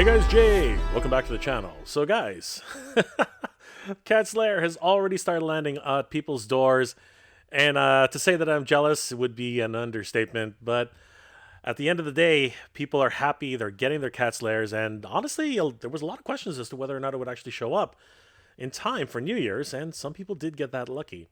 Hey guys, Jay! Welcome back to the channel. So guys, Cats Lair has already started landing at people's doors, and to say that I'm jealous would be an understatement, but at the end of the day, people are happy, they're getting their Cats Lairs, and honestly, there was a lot of questions as to whether or not it would actually show up in time for New Year's, and some people did get that lucky.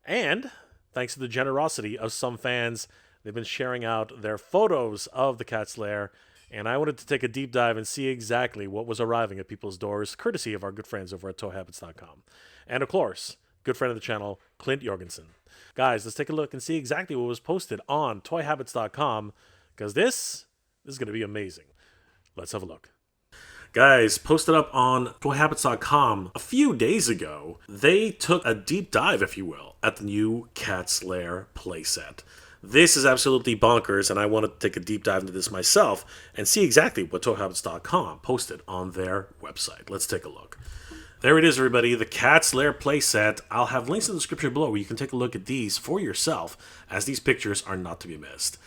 And thanks to the generosity of some fans, they've been sharing out their photos of the Cats Lair, and I wanted to take a deep dive and see exactly what was arriving at people's doors, courtesy of our good friends over at toyhabits.com. And of course, good friend of the channel, Clint Jorgenson. Guys, let's take a look and see exactly what was posted on toyhabits.com, because this is going to be amazing. Let's have a look. Guys, posted up on toyhabits.com a few days ago, they took a deep dive, if you will, at the new Cats Lair playset. This is absolutely bonkers, and I wanted to take a deep dive into this myself and see exactly what toyhabits.com posted on their website. Let's take a look. There it is, everybody, the Cats Lair playset. I'll have links in the description below where you can take a look at these for yourself, as these pictures are not to be missed.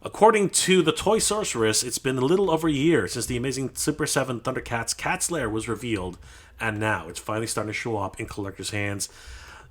According to the Toy Sorceress, it's been a little over a year since the amazing Super 7 Thundercats Cats Lair was revealed, and now it's finally starting to show up in collectors' hands.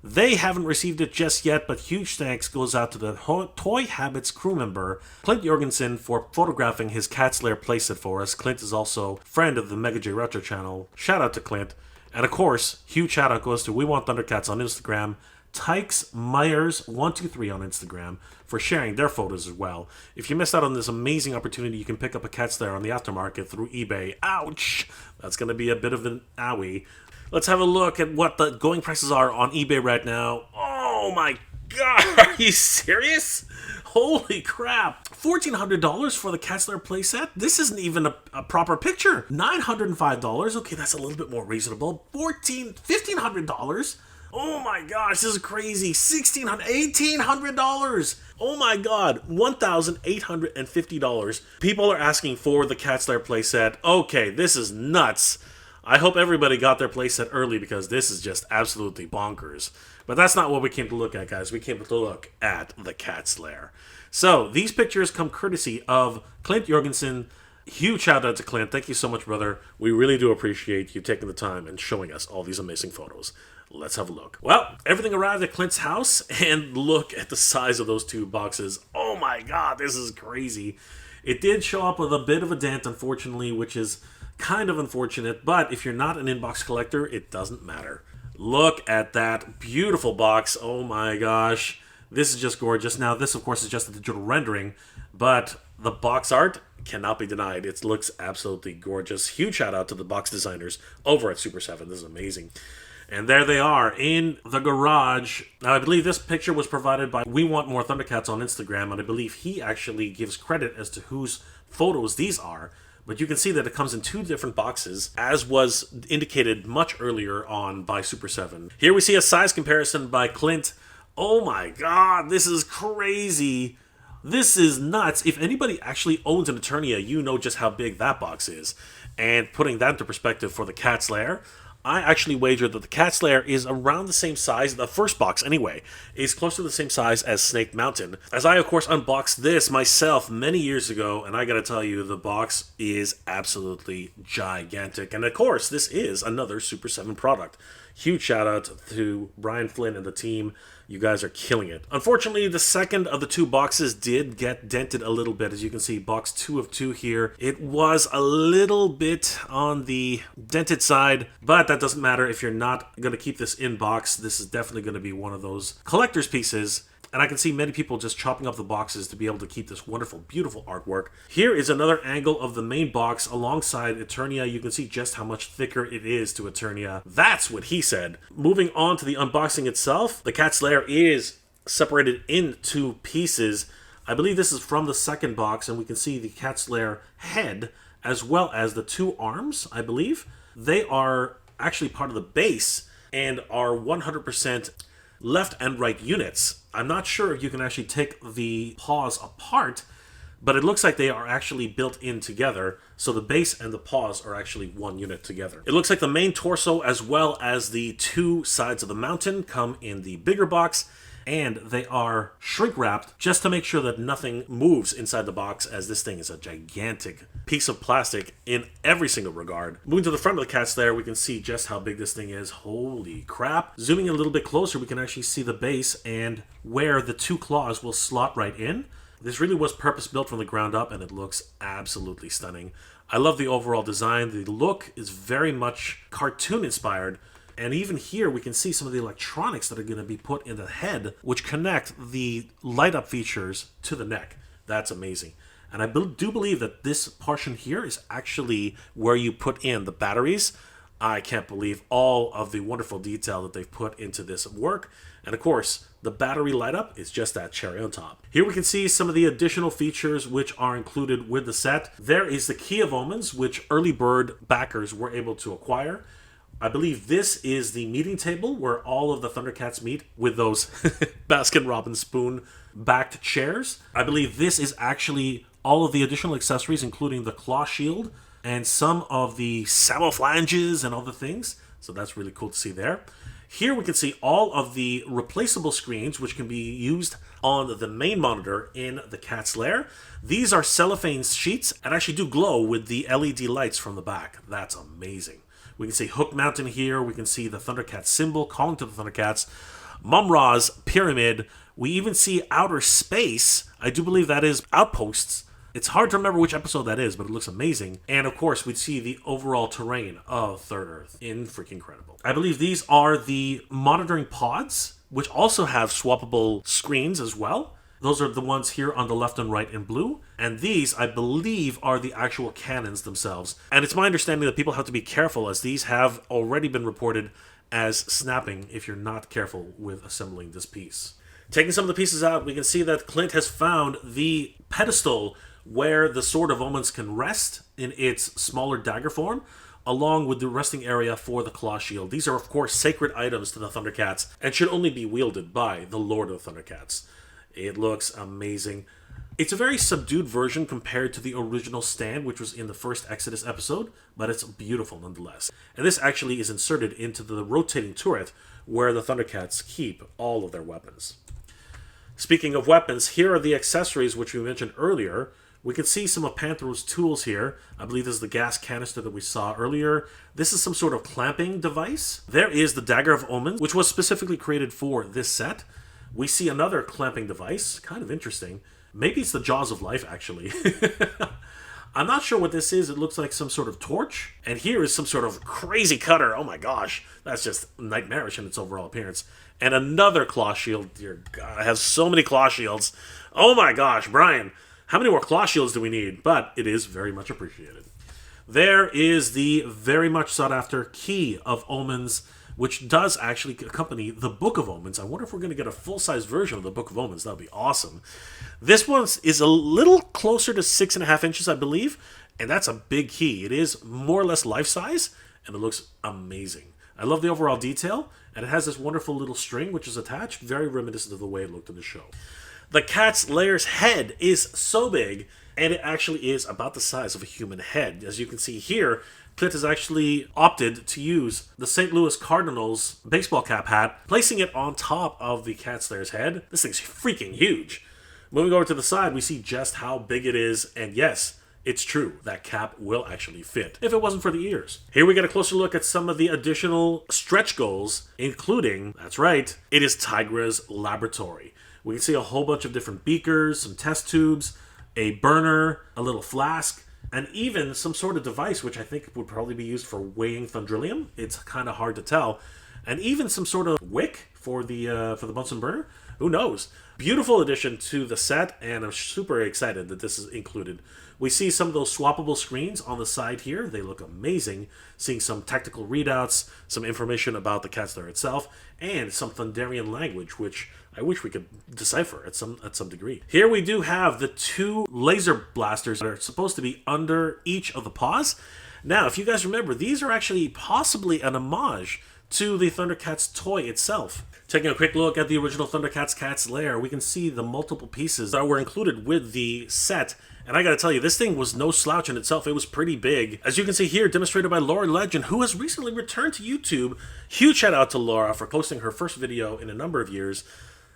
They haven't received it just yet, but huge thanks goes out to the Toy Habits crew member, Clint Jorgenson, for photographing his Cats Lair playset for us. Clint is also a friend of the Mega J Retro channel. Shout out to Clint. And of course, huge shout out goes to We Want Thundercats on Instagram, Tykes Myers 123 on Instagram for sharing their photos as well. If you missed out on this amazing opportunity, you can pick up a Cats Lair on the aftermarket through eBay. Ouch! That's going to be a bit of an owie. Let's have a look at what the going prices are on eBay right now. Oh my god, are you serious? Holy crap. $1,400 for the Cats Lair playset? This isn't even a proper picture. $905. Okay, that's a little bit more reasonable. $1,500. Oh my gosh, this is crazy. $1,600, $1,800. Oh my god, $1,850. People are asking for the Cats Lair playset. Okay, this is nuts. I hope everybody got their playset early because this is just absolutely bonkers. But that's not what we came to look at, guys. We came to look at the Cats Lair. So, these pictures come courtesy of Clint Jorgenson. Huge shout out to Clint. Thank you so much, brother. We really do appreciate you taking the time and showing us all these amazing photos. Let's have a look. Well, everything arrived at Clint's house, and look at the size of those two boxes. Oh my god, this is crazy. It did show up with a bit of a dent, unfortunately, which is kind of unfortunate, but if you're not an inbox collector, it doesn't matter. Look at that beautiful box. Oh my gosh. This is just gorgeous. Now, this, of course, is just a digital rendering, but the box art cannot be denied. It looks absolutely gorgeous. Huge shout out to the box designers over at Super 7. This is amazing. And there they are in the garage. Now, I believe this picture was provided by We Want More Thundercats on Instagram, and I believe he actually gives credit as to whose photos these are. But you can see that it comes in two different boxes, as was indicated much earlier on by Super 7. Here we see a size comparison by Clint. Oh my god, this is crazy. This is nuts. If anybody actually owns an Eternia, you know just how big that box is. And putting that into perspective for the Cats Lair, I actually wagered that the Cats Lair is around the same size, the first box anyway, is close to the same size as Snake Mountain. As I, of course, unboxed this myself many years ago, and I gotta tell you, the box is absolutely gigantic. And of course, this is another Super 7 product. Huge shout out to Brian Flynn and the team. You guys are killing it. Unfortunately, the second of the two boxes did get dented a little bit. As you can see, box 2 of 2 here. It was a little bit on the dented side, but that doesn't matter if you're not going to keep this in box. This is definitely going to be one of those collector's pieces. And I can see many people just chopping up the boxes to be able to keep this wonderful, beautiful artwork. Here is another angle of the main box alongside Eternia. You can see just how much thicker it is to Eternia. That's what he said. Moving on to the unboxing itself, the Cats Lair is separated into pieces. I believe this is from the second box, and we can see the Cats Lair head as well as the two arms, I believe. They are actually part of the base and are 100% left and right units. I'm not sure if you can actually take the paws apart, but it looks like they are actually built in together, so the base and the paws are actually one unit together. It looks like the main torso as well as the two sides of the mountain come in the bigger box, and they are shrink wrapped just to make sure that nothing moves inside the box, as this thing is a gigantic piece of plastic in every single regard. Moving to the front of the Cats Lair, we can see just how big this thing is. Holy crap. Zooming a little bit closer, we can actually see the base and where the two claws will slot right in. This really was purpose built from the ground up, and it looks absolutely stunning. I love the overall design. The look is very much cartoon inspired. And even here, we can see some of the electronics that are going to be put in the head, which connect the light-up features to the neck. That's amazing. And I do believe that this portion here is actually where you put in the batteries. I can't believe all of the wonderful detail that they've put into this work. And of course, the battery light-up is just that cherry on top. Here we can see some of the additional features which are included with the set. There is the Key of Omens, which early bird backers were able to acquire. I believe this is the meeting table where all of the Thundercats meet with those Baskin-Robbins spoon-backed chairs. I believe this is actually all of the additional accessories, including the claw shield and some of the samophalanges and other things. So that's really cool to see there. Here we can see all of the replaceable screens which can be used on the main monitor in the Cats Lair. These are cellophane sheets and actually do glow with the LED lights from the back. That's amazing. We can see Hook Mountain here. We can see the Thundercats symbol calling to the Thundercats. Mum-Ra's pyramid. We even see outer space. I do believe that is outposts. It's hard to remember which episode that is, but it looks amazing. And of course, we see the overall terrain of Third Earth. Freaking incredible. I believe these are the monitoring pods, which also have swappable screens as well. Those are the ones here on the left and right in blue. And these, I believe, are the actual cannons themselves. And it's my understanding that people have to be careful, as these have already been reported as snapping if you're not careful with assembling this piece. Taking some of the pieces out, we can see that Clint has found the pedestal where the Sword of Omens can rest in its smaller dagger form, along with the resting area for the claw shield. These are, of course, sacred items to the Thundercats and should only be wielded by the Lord of the Thundercats. It looks amazing. It's a very subdued version compared to the original stand, which was in the first Exodus episode, but it's beautiful nonetheless. And this actually is inserted into the rotating turret where the Thundercats keep all of their weapons. Speaking of weapons, here are the accessories which we mentioned earlier. We can see some of Panthero's tools here. I believe this is the gas canister that we saw earlier. This is some sort of clamping device. There is the Dagger of Omens, which was specifically created for this set. We see another clamping device, kind of interesting. Maybe it's the Jaws of Life, actually. I'm not sure what this is. It looks like some sort of torch. And here is some sort of crazy cutter. Oh my gosh, that's just nightmarish in its overall appearance. And another claw shield. Dear God, I have so many claw shields. Oh my gosh, Brian, how many more claw shields do we need? But it is very much appreciated. There is the very much sought after Key of Omens, which does actually accompany the Book of Omens. I wonder if we're going to get a full-size version of the Book of Omens. That would be awesome. This one is a little closer to 6.5 inches, I believe, and that's a big key. It is more or less life-size, and it looks amazing. I love the overall detail, and it has this wonderful little string which is attached, very reminiscent of the way it looked in the show. The Cats Lair's head is so big, and it actually is about the size of a human head. As you can see here, Clint has actually opted to use the St. Louis Cardinals baseball cap hat, placing it on top of the Cats Lair's head. This thing's freaking huge. Moving over to the side, we see just how big it is, and yes, it's true, that cap will actually fit, if it wasn't for the ears. Here we get a closer look at some of the additional stretch goals, including, that's right, it is Tigra's laboratory. We can see a whole bunch of different beakers, some test tubes, a burner, a little flask, and even some sort of device which I think would probably be used for weighing Thundrillium. It's kind of hard to tell. And even some sort of wick for the Bunsen burner. Who knows? Beautiful addition to the set, and I'm super excited that this is included. We see some of those swappable screens on the side here. They look amazing. Seeing some tactical readouts, some information about the Cats Lair itself, and some Thunderian language, which I wish we could decipher at some degree. Here we do have the two laser blasters that are supposed to be under each of the paws. Now, if you guys remember, these are actually possibly an homage to the Thundercats toy itself. Taking a quick look at the original Thundercats Cats Lair, we can see the multiple pieces that were included with the set. And I gotta tell you, this thing was no slouch in itself. It was pretty big. As you can see here, demonstrated by Laura Legend, who has recently returned to YouTube. Huge shout out to Laura for posting her first video in a number of years.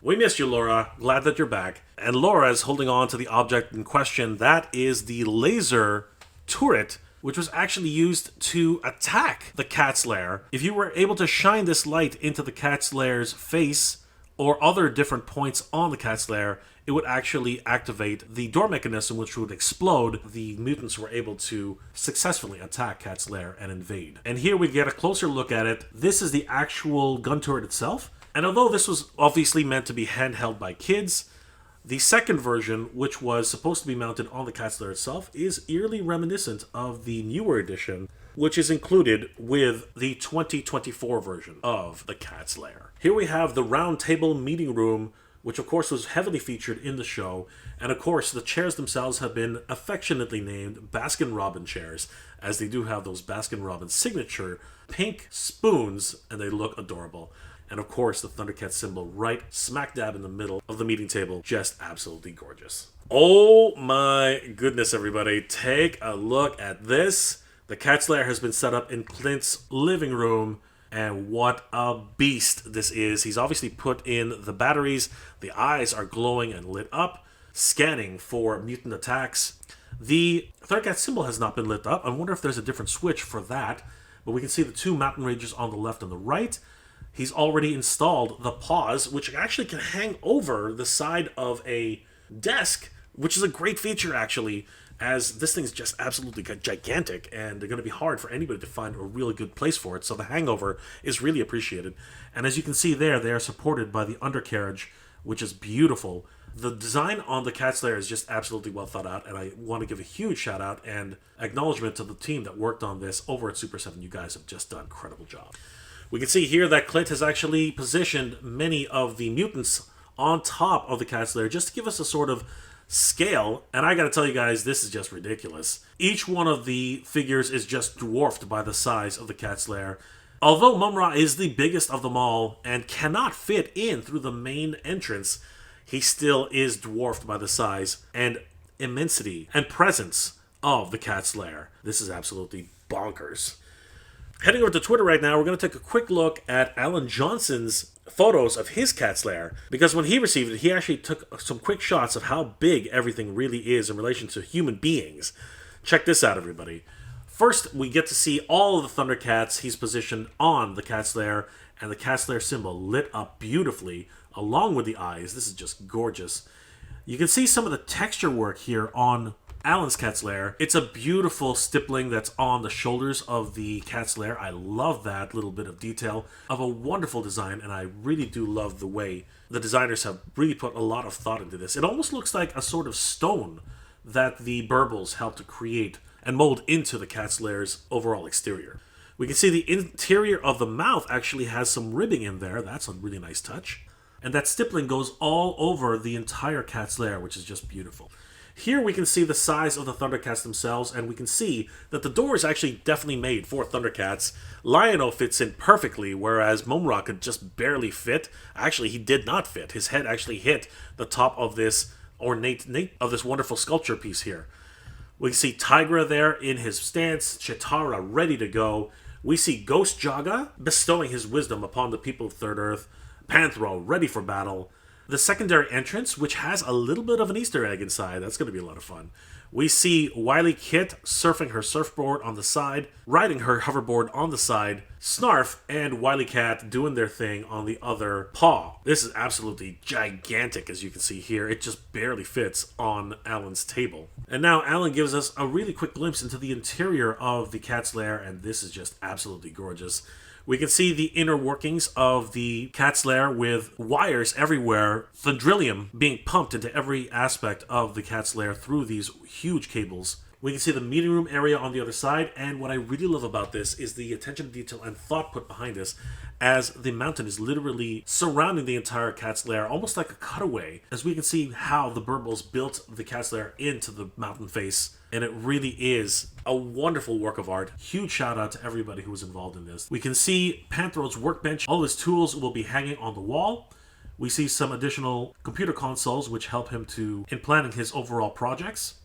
We missed you, Laura. Glad that you're back. And Laura is holding on to the object in question. That is the laser turret, which was actually used to attack the Cats Lair. If you were able to shine this light into the Cats Lair's face or other different points on the Cats Lair, it would actually activate the door mechanism, which would explode. The mutants were able to successfully attack Cats Lair and invade. And here we get a closer look at it. This is the actual gun turret itself. And although this was obviously meant to be handheld by kids, the second version, which was supposed to be mounted on the Cats Lair itself, is eerily reminiscent of the newer edition, which is included with the 2024 version of the Cats Lair. Here we have the round table meeting room, which of course was heavily featured in the show, and of course the chairs themselves have been affectionately named Baskin-Robbins chairs, as they do have those Baskin-Robbins signature pink spoons, and they look adorable. And of course, the Thundercats symbol right smack dab in the middle of the meeting table. Just absolutely gorgeous. Oh my goodness, everybody. Take a look at this. The Cats Lair has been set up in Clint's living room. And what a beast this is. He's obviously put in the batteries. The eyes are glowing and lit up, scanning for mutant attacks. The Thundercats symbol has not been lit up. I wonder if there's a different switch for that. But we can see the two mountain ranges on the left and the right. He's already installed the paws, which actually can hang over the side of a desk, which is a great feature, actually, as this thing is just absolutely gigantic, and they're going to be hard for anybody to find a really good place for it, so the hangover is really appreciated. And as you can see there, they are supported by the undercarriage, which is beautiful. The design on the Cats Lair is just absolutely well thought out, and I want to give a huge shout out and acknowledgement to the team that worked on this over at Super 7. You guys have just done an incredible job. We can see here that Clint has actually positioned many of the mutants on top of the Cats Lair just to give us a sort of scale. And I gotta tell you guys, this is just ridiculous. Each one of the figures is just dwarfed by the size of the Cats Lair. Although Mum-Ra is the biggest of them all and cannot fit in through the main entrance, he still is dwarfed by the size and immensity and presence of the Cats Lair. This is absolutely bonkers. Heading over to Twitter right now, we're going to take a quick look at Alan Johnson's photos of his Cats Lair, because when he received it, he actually took some quick shots of how big everything really is in relation to human beings. Check this out, everybody. First, we get to see all of the Thundercats he's positioned on the Cats Lair, and the Cats Lair symbol lit up beautifully, along with the eyes. This is just gorgeous. You can see some of the texture work here on Alan's Cats Lair. It's a beautiful stippling that's on the shoulders of the Cats Lair. I love that little bit of detail of a wonderful design, and I really do love the way the designers have really put a lot of thought into this. It almost looks like a sort of stone that the Burbles helped to create and mold into the Cats Lair's overall exterior. We can see the interior of the mouth actually has some ribbing in there. That's a really nice touch. And that stippling goes all over the entire Cats Lair, which is just beautiful. Here we can see the size of the Thundercats themselves, and we can see that the door is actually definitely made for Thundercats. Lion-O fits in perfectly, whereas Mum-Ra could just barely fit. Actually, he did not fit. His head actually hit the top of this wonderful sculpture piece here. We see Tigra there in his stance, Chitara ready to go. We see Ghost Jaga bestowing his wisdom upon the people of Third Earth, Panthro ready for battle. The secondary entrance, which has a little bit of an Easter egg inside. That's going to be a lot of fun. We see Wily Kit surfing her surfboard on the side, riding her hoverboard on the side, Snarf and Wily Cat doing their thing on the other paw. This is absolutely gigantic, as you can see here. It just barely fits on Alan's table. And now Alan gives us a really quick glimpse into the interior of the Cats Lair, and this is just absolutely gorgeous. We can see the inner workings of the Cats Lair with wires everywhere, Thundrillium being pumped into every aspect of the Cats Lair through these huge cables. We can see the meeting room area on the other side, and what I really love about this is the attention to detail and thought put behind this, as the mountain is literally surrounding the entire Cats Lair, almost like a cutaway, as we can see how the Burbles built the Cats Lair into the mountain face. And it really is a wonderful work of art. Huge shout out to everybody who was involved in this. We can see Panthro's workbench. All his tools will be hanging on the wall. We see some additional computer consoles which help him in planning his overall projects.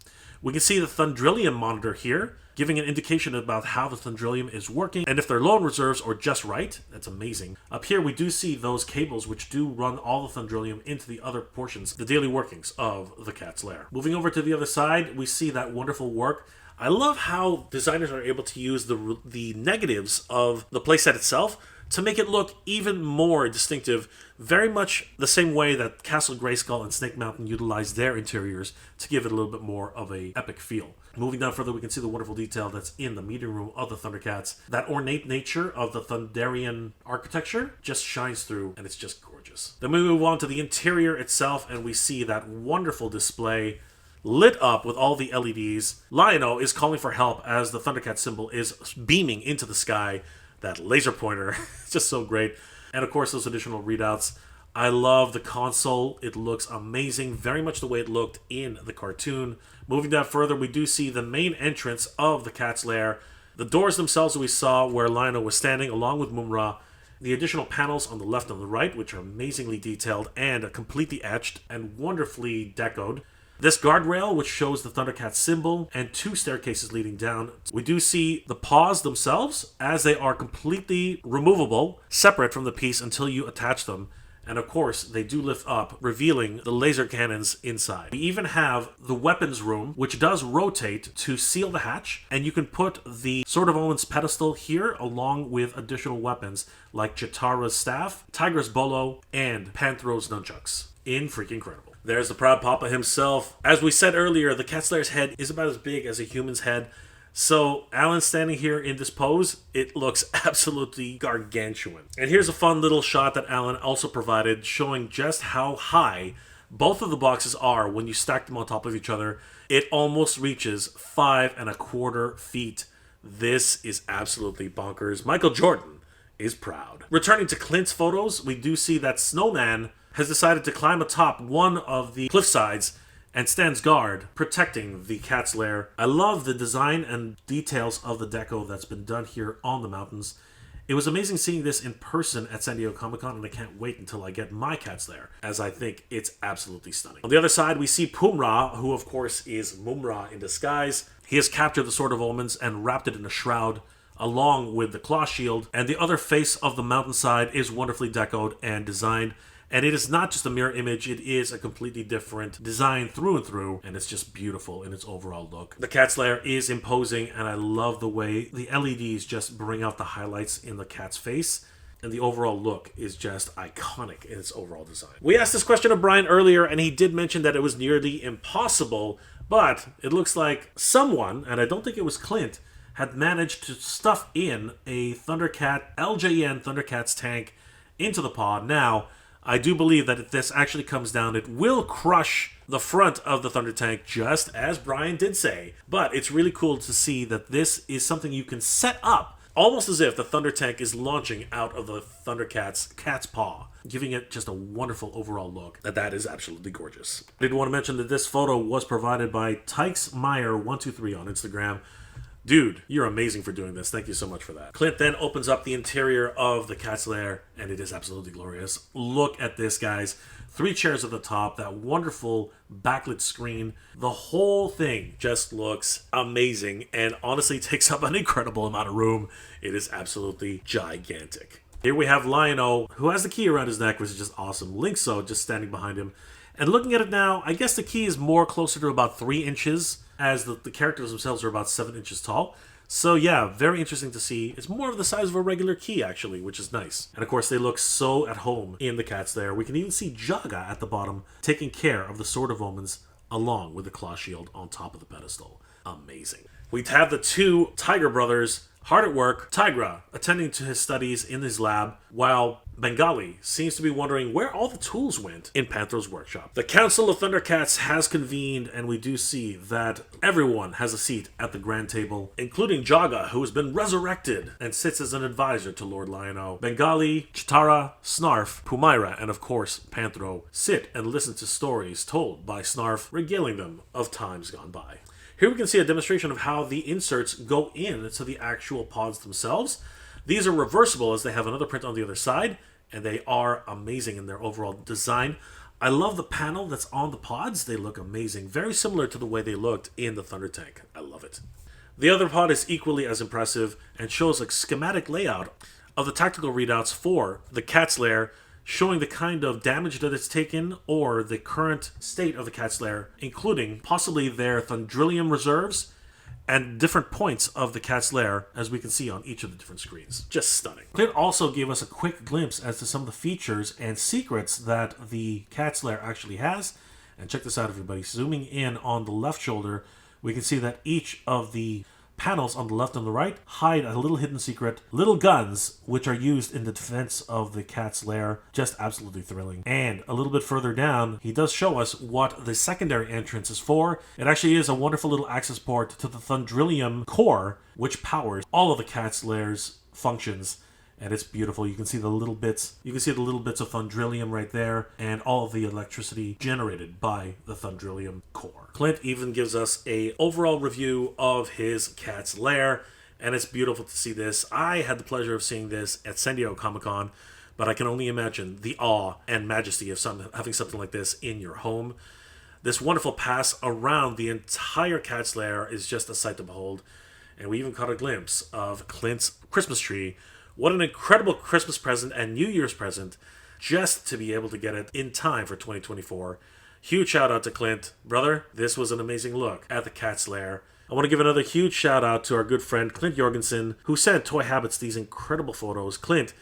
We can see the Thundrillium monitor here, giving an indication about how the Thundrillium is working and if they're low in reserves or just right. That's amazing. Up here we do see those cables which do run all the Thundrillium into the other portions, the daily workings of the Cat's Lair. Moving over to the other side, we see that wonderful work. I love how designers are able to use the negatives of the playset itself to make it look even more distinctive, very much the same way that Castle Grayskull and Snake Mountain utilized their interiors to give it a little bit more of a epic feel. Moving down further, we can see the wonderful detail that's in the meeting room of the Thundercats. That ornate nature of the Thunderian architecture just shines through, and it's just gorgeous. Then we move on to the interior itself, and we see that wonderful display lit up with all the LEDs. Lion-O is calling for help as the Thundercat symbol is beaming into the sky. That laser pointer, it's just so great. And of course, those additional readouts. I love the console. It looks amazing, very much the way it looked in the cartoon. Moving down further, we do see the main entrance of the Cat's Lair. The doors themselves that we saw where Lion-O was standing along with Mumm-Ra. The additional panels on the left and the right, which are amazingly detailed and completely etched and wonderfully decoed. This guardrail, which shows the Thundercats symbol, and 2 staircases leading down. We do see the paws themselves, as they are completely removable, separate from the piece until you attach them. And of course, they do lift up, revealing the laser cannons inside. We even have the weapons room, which does rotate to seal the hatch, and you can put the Sword of Omens pedestal here, along with additional weapons, like Chitara's staff, Tigra's bolo, and Panthro's nunchucks. Freaking incredible. There's the proud Papa himself. As we said earlier, the Cat's Lair's head is about as big as a human's head. So Alan standing here in this pose, it looks absolutely gargantuan. And here's a fun little shot that Alan also provided, showing just how high both of the boxes are when you stack them on top of each other. It almost reaches 5.25 feet. This is absolutely bonkers. Michael Jordan is proud. Returning to Clint's photos, we do see that Snowman has decided to climb atop one of the cliff sides and stands guard, protecting the Cat's Lair. I love the design and details of the deco that's been done here on the mountains. It was amazing seeing this in person at San Diego Comic-Con, and I can't wait until I get my Cat's Lair, as I think it's absolutely stunning. On the other side, we see Pumm-Ra, who of course is Mumm-Ra in disguise. He has captured the Sword of Omens and wrapped it in a shroud, along with the claw shield, and the other face of the mountainside is wonderfully decoed and designed. And it is not just a mirror image, it is a completely different design through and through, and it's just beautiful in its overall look. The Cat's Lair is imposing, and I love the way the LEDs just bring out the highlights in the cat's face, and the overall look is just iconic in its overall design. We asked this question of Brian earlier, and he did mention that it was nearly impossible, but it looks like someone, and I don't think it was Clint, had managed to stuff in a Thundercat, LJN Thundercats tank into the pod. Now, I do believe that if this actually comes down, it will crush the front of the Thunder Tank, just as Brian did say. But it's really cool to see that this is something you can set up, almost as if the Thunder Tank is launching out of the Thundercats' cat's paw, giving it just a wonderful overall look. That is absolutely gorgeous. I did want to mention that this photo was provided by TykesMeyer123 on Instagram. Dude, you're amazing for doing this. Thank you so much for that. Clint then opens up the interior of the Cat's Lair, and it is absolutely glorious. Look at this, guys. 3 chairs at the top, that wonderful backlit screen. The whole thing just looks amazing and honestly takes up an incredible amount of room. It is absolutely gigantic. Here we have Lion-O, who has the key around his neck, which is just awesome. Lynxo just standing behind him. And looking at it now, I guess the key is more closer to about 3 inches, as the characters themselves are about 7 inches tall. So yeah, very interesting to see. It's more of the size of a regular key, actually, which is nice. And of course, they look so at home in the Cat's Lair. We can even see Jaga at the bottom, taking care of the Sword of Omens, along with the claw shield on top of the pedestal. Amazing. We have the 2 Tiger brothers hard at work. Tigra attending to his studies in his lab, while Bengali seems to be wondering where all the tools went in Panthro's workshop. The Council of Thundercats has convened, and we do see that everyone has a seat at the grand table, including Jaga, who has been resurrected and sits as an advisor to Lord Lion-O. Bengali, Chitara, Snarf, Pumaira, and of course Panthro sit and listen to stories told by Snarf, regaling them of times gone by. Here we can see a demonstration of how the inserts go into the actual pods themselves. These are reversible as they have another print on the other side, and they are amazing in their overall design. I love the panel that's on the pods. They look amazing. Very similar to the way they looked in the Thunder Tank. I love it. The other pod is equally as impressive and shows a schematic layout of the tactical readouts for the Cats Lair, showing the kind of damage that it's taken or the current state of the Cats Lair, including possibly their Thundrillium reserves and different points of the Cats Lair, as we can see on each of the different screens. Just stunning. Clint also gave us a quick glimpse as to some of the features and secrets that the Cats Lair actually has. And check this out, everybody. Zooming in on the left shoulder, we can see that each of the panels on the left and the right hide a little hidden secret, little guns, which are used in the defense of the Cats Lair. Just absolutely thrilling. And a little bit further down, he does show us what the secondary entrance is for. It actually is a wonderful little access port to the Thundrillium core, which powers all of the Cats Lair's functions. And it's beautiful. You can see the little bits. You can see the little bits of Thundrillium right there, and all of the electricity generated by the Thundrillium core. Clint even gives us a overall review of his Cats Lair, and it's beautiful to see this. I had the pleasure of seeing this at San Diego Comic-Con, but I can only imagine the awe and majesty of having something like this in your home. This wonderful pass around the entire Cats Lair is just a sight to behold, and we even caught a glimpse of Clint's Christmas tree. What an incredible Christmas present and New Year's present, just to be able to get it in time for 2024. Huge shout out to Clint. Brother, this was an amazing look at the Cats Lair. I want to give another huge shout out to our good friend Clint Jorgenson, who sent Toy Habits these incredible photos. Clint,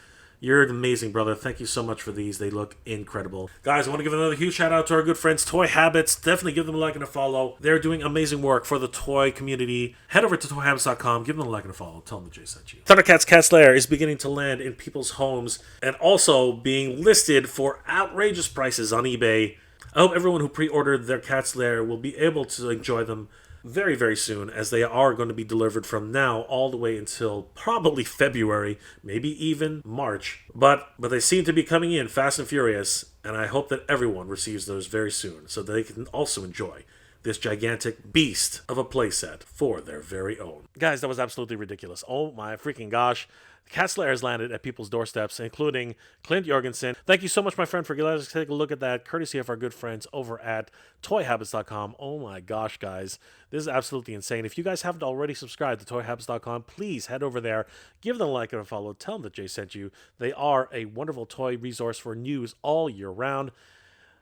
you're amazing, brother. Thank you so much for these. They look incredible. Guys, I want to give another huge shout out to our good friends, Toy Habits. Definitely give them a like and a follow. They're doing amazing work for the toy community. Head over to toyhabits.com. Give them a like and a follow. Tell them that Jay sent you. Thundercats Cats Lair is beginning to land in people's homes and also being listed for outrageous prices on eBay. I hope everyone who pre-ordered their Cats Lair will be able to enjoy them very, very soon, as they are going to be delivered from now all the way until probably February, maybe even March. But they seem to be coming in fast and furious, and I hope that everyone receives those very soon so that they can also enjoy this gigantic beast of a playset for their very own. Guys, that was absolutely ridiculous. Oh my freaking gosh. Cats Lair has landed at people's doorsteps, including Clint Jorgenson. Thank you so much, my friend, for letting us take a look at that, courtesy of our good friends over at toyhabits.com. Oh my gosh, guys. This is absolutely insane. If you guys haven't already subscribed to toyhabits.com, please head over there, give them a like and a follow, tell them that Jay sent you. They are a wonderful toy resource for news all year round,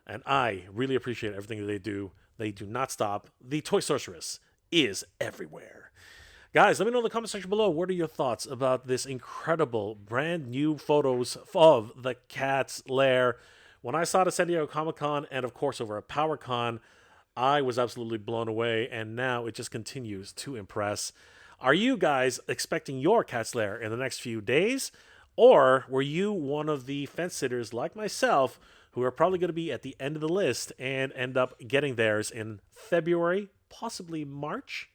and I really appreciate everything that they do. They do not stop. The Toy Sorceress is everywhere. Guys, let me know in the comment section below, what are your thoughts about this incredible brand new photos of the Cats Lair? When I saw it at San Diego Comic-Con and of course over at PowerCon, I was absolutely blown away, and now it just continues to impress. Are you guys expecting your Cats Lair in the next few days? Or were you one of the fence sitters like myself who are probably going to be at the end of the list and end up getting theirs in February, possibly March?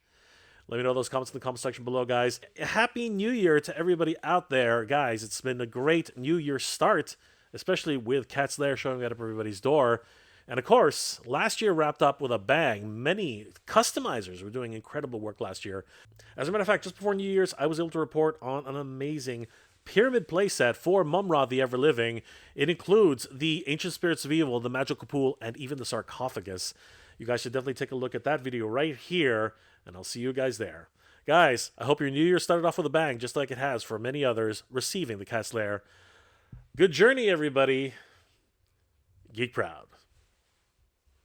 Let me know those comments in the comment section below, guys. Happy New Year to everybody out there. Guys, it's been a great New Year start, especially with Cats Lair showing up at everybody's door. And of course, last year wrapped up with a bang. Many customizers were doing incredible work last year. As a matter of fact, just before New Year's, I was able to report on an amazing pyramid playset for Mumra the Ever-Living. It includes the Ancient Spirits of Evil, the Magical Pool, and even the sarcophagus. You guys should definitely take a look at that video right here, and I'll see you guys there. Guys, I hope your New Year started off with a bang, just like it has for many others receiving the Cats Lair. Good journey, everybody. Geek proud.